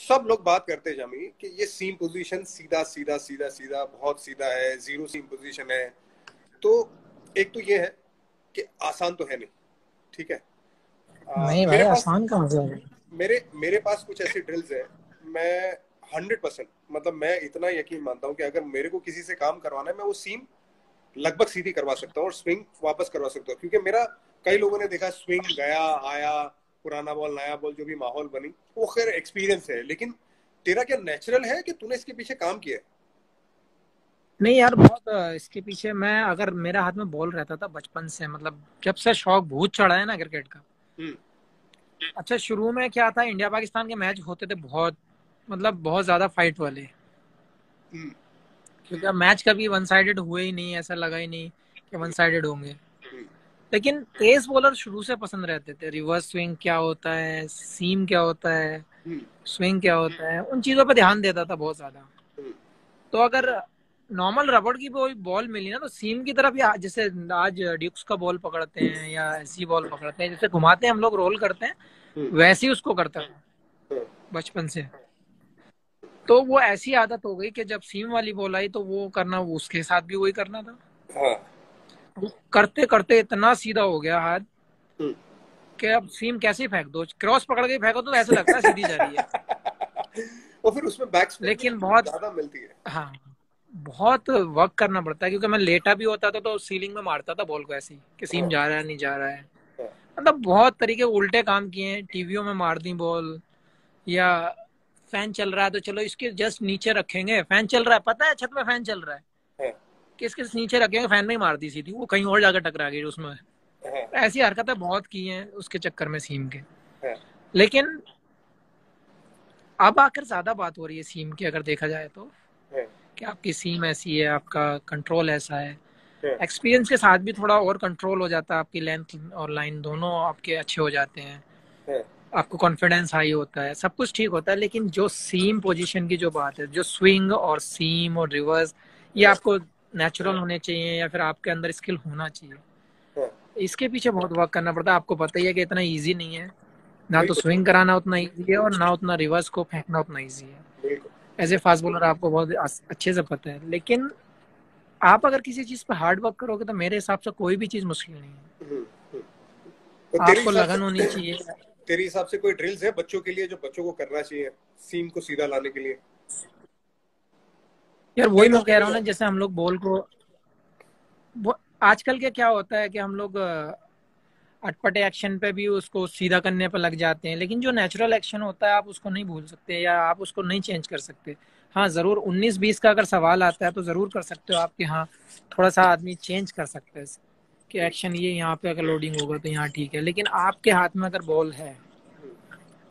सब लोग बात करते हैं जामी कि ये सीम पोजीशन सीधा सीधा सीधा सीधा बहुत सीधा है, जीरो सीम पोजीशन है। तो एक तो ये है कि आसान तो है नहीं, ठीक है। नहीं भाई, मेरे पास आसान कहाँ से है? मेरे मेरे पास कुछ ऐसी ड्रिल्स है। मैं 100%, मतलब मैं इतना यकीन मानता हूँ कि अगर मेरे को किसी से काम करवाना है, मैं वो सीम लगभग सीधी करवा सकता हूँ और स्विंग वापस करवा सकता हूँ। क्योंकि मेरा कई लोगों ने देखा, स्विंग गया आया, पुराना बॉल नया बॉल जो भी माहौल बनी, वो खैर एक्सपीरियंस है। लेकिन तेरा क्या नेचुरल है कि तूने इसके पीछे काम किया है? नहीं यार, बहुत इसके पीछे मैं, अगर मेरे हाथ में बॉल रहता था बचपन से, मतलब जब से शौक भूत चढ़ा है ना क्रिकेट का। हम्म। अच्छा, शुरू में क्या था, इंडिया पाकिस्तान के मैच होते थे बहुत, मतलब बहुत ज्यादा फाइट वाले। हम्म। क्योंकि अब मैच कभी वन साइडेड हुए ही नहीं, ऐसा लगा ही नहीं कि वन साइडेड होंगे। हम्म। लेकिन तेज बॉलर शुरू से पसंद रहते थे। रिवर्स स्विंग क्या होता है, सीम क्या होता है, हम्म। स्विंग क्या होता है, उन चीजों पर ध्यान देता था बहुत ज्यादा। हम्म। तो अगर नॉर्मल रबड़ की बॉल मिली ना, तो सीम की तरफ, या जैसे आज ड्यूक्स का बॉल पकड़ते हैं या ऐसी बॉल पकड़ते हैं, जैसे घुमाते हैं हम लोग, रोल करते हैं, हम्म। वैसे ही उसको करता था हम्म। बचपन से। तो वो ऐसी आदत हो गई कि जब सीम वाली बॉल आई तो वो करना, वो उसके साथ भी वही करना था। हाँ। वो करते करते इतना सीधा हो गया हाथ हम्म। कि अब सीम कैसे ही फेंक दो, क्रॉस पकड़ के फेंको तो ऐसा लगता है सीधी जा रही है। और फिर उसमें बैक स्पिन भी लेकिन बहुत, ज्यादा मिलती है। हाँ, बहुत वर्क करना पड़ता है। क्योंकि मैं लेटा भी होता था तो सीलिंग में मारता था बॉल को ऐसे ही कि सीम हाँ। जा रहा है नहीं जा रहा है। हाँ। मतलब बहुत तरीके उल्टे काम किए हैं, टीवियों में मार दी बॉल, या फैन चल रहा है तो चलो इसके जस्ट नीचे रखेंगे, फैन चल रहा है, पता है छत में फैन चल रहा है, हाँ। कि इसके नीचे रखेंगे, फैन में ही मार दी सीधी, वो कहीं और जाकर टकरा गई उसमें। हाँ। ऐसी हरकतें बहुत की हैं उसके चक्कर में सीम के। हाँ। लेकिन अब आकर ज्यादा बात हो रही है सीम की, अगर देखा जाए तो, हाँ। कि आपकी सीम ऐसी है, आपका कंट्रोल ऐसा है। हाँ। एक्सपीरियंस के साथ भी थोड़ा और कंट्रोल हो जाता है, आपकी लेंथ और लाइन दोनों आपके अच्छे हो जाते हैं, हाँ। आपको कॉन्फिडेंस हाई होता है, सब कुछ ठीक होता है। लेकिन जो सीम पोजीशन की जो बात है, जो स्विंग और सीम और रिवर्स, ये हाँ। आपको नेचुरल होने चाहिए या फिर आपके अंदर स्किल होना चाहिए। हाँ। इसके पीछे बहुत वर्क करना पड़ता है। आपको पता ही है कि इतना इजी नहीं है, ना तो बिल्कुल। स्विंग कराना उतना इजी है और ना उतना रिवर्स को फेंकना उतना इजी है। बिल्कुल। एज ए फास्ट बॉलर आपको बहुत अच्छे से पता है। लेकिन आप अगर किसी चीज पे हार्ड वर्क करोगे तो मेरे हिसाब से कोई भी चीज मुश्किल नहीं है। हम्म। हम्म। तो आपको लगन होनी चाहिए। तेरे हिसाब से कोई ड्रिल्स है बच्चों के लिए जो बच्चों को करना चाहिए सीम को सीधा लाने के लिए? यार वही प्लेन मैं ऑफ द कह रहा हूँ रिवर। ना, जैसे हम लोग बॉल को, आजकल के क्या होता है कि हम लोग अटपटे एक्शन पे भी उसको सीधा करने पे लग जाते हैं। लेकिन जो नेचुरल एक्शन होता है आप उसको नहीं भूल सकते या आप उसको नहीं चेंज कर सकते। हाँ जरूर, 19-20 का अगर सवाल आता है तो जरूर कर सकते हो आप, कि हाँ थोड़ा सा आदमी चेंज कर सकता है कि एक्शन ये यहाँ पे अगर लोडिंग होगा तो यहाँ ठीक है। लेकिन आपके हाथ में अगर बॉल है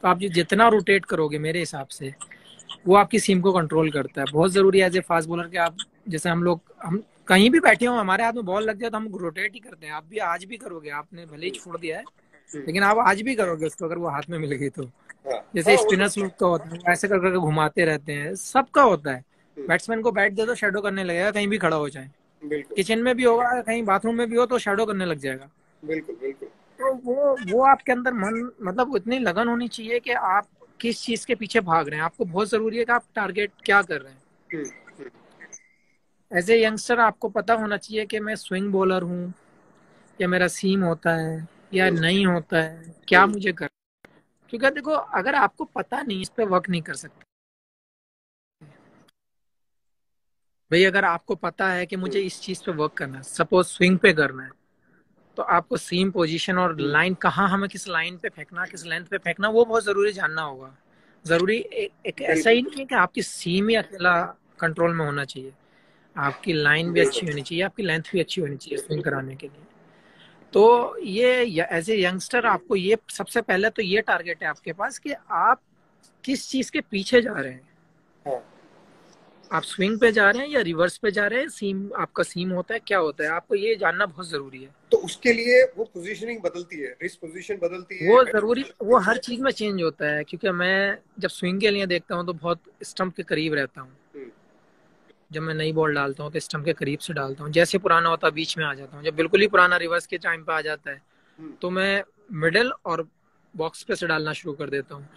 तो आप जो जितना रोटेट करोगे मेरे हिसाब से, वो आपकी सीम को कंट्रोल करता है। बहुत जरूरी है एज ए फास्ट बॉलर कि आप, जैसे हम कहीं भी बैठे हो, हमारे हाथ में बॉल लग जाए तो हम रोटेट ही करते हैं। आप भी आज भी करोगे, आपने भले ही छोड़ दिया है लेकिन आप आज भी करोगे उसको, अगर वो हाथ में मिल गई तो। हाँ। हाँ, जैसे वो तो। स्पिनर्स लोग का होता है, वो ऐसे कर करके घुमाते रहते हैं, सबका होता है। बैट्समैन को बैट दे दो, शेडो करने लगेगा कहीं भी खड़ा हो जाए। बिल्कुल। किचन में भी होगा, कहीं बाथरूम में भी हो तो शेडो करने लग जाएगा। बिल्कुल। बिल्कुल। तो वो आपके अंदर मन, मतलब इतनी लगन होनी चाहिए कि आप किस चीज के पीछे भाग रहे हैं। आपको बहुत जरूरी है कि आप टारगेट क्या कर रहे हैं। हम्म। हम्म। एज ए यंगस्टर आपको पता होना चाहिए कि मैं स्विंग बॉलर हूँ, या मेरा सीम होता है या हम्म। नहीं होता है, क्या हम्म। मुझे कर। क्योंकि देखो, अगर आपको पता नहीं, इस पे वर्क नहीं कर सकते भाई। अगर आपको पता है कि मुझे हम्म। इस चीज पे वर्क करना है, सपोज स्विंग पे करना है, तो आपको सीम पोजीशन और हम्म। लाइन, कहाँ हमें किस लाइन पे फेंकना, किस लेंथ पे फेंकना, वो बहुत जरूरी जानना होगा। जरूरी एक ऐसा बिल्कुल। ही नहीं है कि आपकी सीम ही अकेला कंट्रोल में होना चाहिए। आपकी लाइन भी अच्छी बिल्कुल। होनी चाहिए, आपकी लेंथ भी अच्छी होनी चाहिए स्विंग कराने के लिए। तो ये एज ए यंगस्टर आपको ये सबसे पहले तो ये टारगेट है आपके पास, कि आप किस चीज के पीछे जा रहे हैं। हाँ। आप स्विंग पे जा रहे हैं या रिवर्स पे जा रहे हैं, सीम आपका सीम होता है क्या होता है, आपको ये जानना बहुत जरूरी है। तो उसके लिए वो पोजीशनिंग बदलती है, रिस्ट पोजीशन बदलती है, वो हेड जरूरी, पोजीशन वो बदलती हर है। चीज में चेंज होता है। क्योंकि मैं जब स्विंग के लिए देखता हूँ तो बहुत स्टंप के करीब रहता हूँ। हम्म। जब मैं नई बॉल डालता हूँ तो स्टंप के करीब से डालता हूँ, जैसे पुराना होता है बीच में आ जाता हूँ। जब बिल्कुल ही पुराना रिवर्स के टाइम पे आ जाता है हम्म। तो मैं मिडिल और बॉक्स पे से डालना शुरू कर देता हूँ।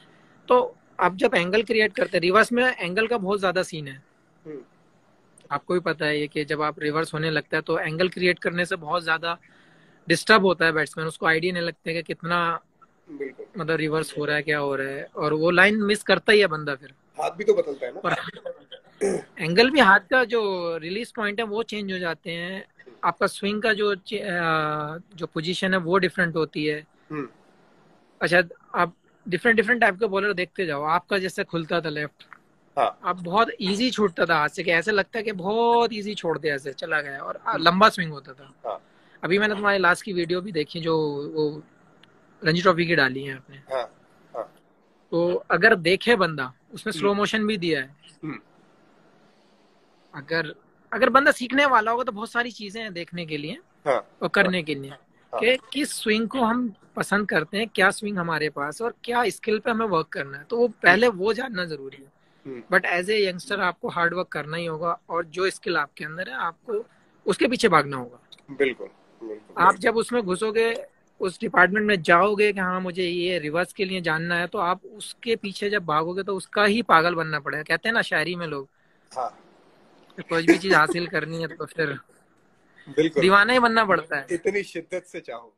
तो आप जब एंगल क्रिएट करते हैं, रिवर्स में एंगल का बहुत ज्यादा सीन है, हम्म, आपको भी पता है ये कि जब आप रिवर्स होने लगता है तो एंगल क्रिएट करने से बहुत ज्यादा डिस्टर्ब होता है बैट्समैन, उसको आइडिया नहीं लगता है कि कितना बिल्कुल। मतलब रिवर्स हो रहा है, क्या हो रहा है, और वो लाइन मिस करता ही है बंदा फिर। हाथ भी तो बदलता है ना। और एंगल भी, हाथ का जो रिलीज पॉइंट है वो चेंज हो जाते हैं, आपका स्विंग का जो पोजीशन है वो डिफरेंट होती है। हम्म। अच्छा, आप डिफरेंट डिफरेंट टाइप के बॉलर देखते जाओ, आपका जैसे खुलता था लेफ्ट, हाँ। आप बहुत इजी छूटता था हाथ से, कि ऐसे लगता है कि बहुत इजी छोड़ दिया, ऐसे चला गया, और हम्म, लंबा स्विंग होता था। हाँ अभी मैंने तुम्हारी लास्ट की वीडियो भी देखी, जो वो रणजी ट्रॉफी की डाली है आपने, हाँ हाँ। तो अगर देखे बंदा, उसमें हम्म, स्लो मोशन भी दिया है। हम्म, अगर अगर बंदा सीखने वाला होगा तो बहुत सारी चीजें हैं देखने के लिए हाँ और करने के लिए, हाँ। कि किस स्विंग को हम पसंद करते हैं, क्या स्विंग हमारे पास, और क्या स्किल पे हमें वर्क करना है, तो वो हम्म, पहले वो जानना जरूरी है। हम्म, बट एज ए यंगस्टर आपको हार्ड वर्क करना ही होगा, और जो स्किल आपके अंदर है आपको उसके पीछे भागना होगा। बिल्कुल बिल्कुल। आप जब उसमें घुसोगे, उस डिपार्टमेंट में जाओगे कि हाँ मुझे ये रिवर्स के लिए जानना है, तो आप उसके पीछे जब भागोगे तो उसका ही पागल बनना पड़ेगा। कहते हैं ना शायरी में लोग, हाँ कि कुछ भी चीज हासिल करनी है तो फिर बिल्कुल। दीवाना ही बनना पड़ता है। इतनी शिद्दत से चाहो।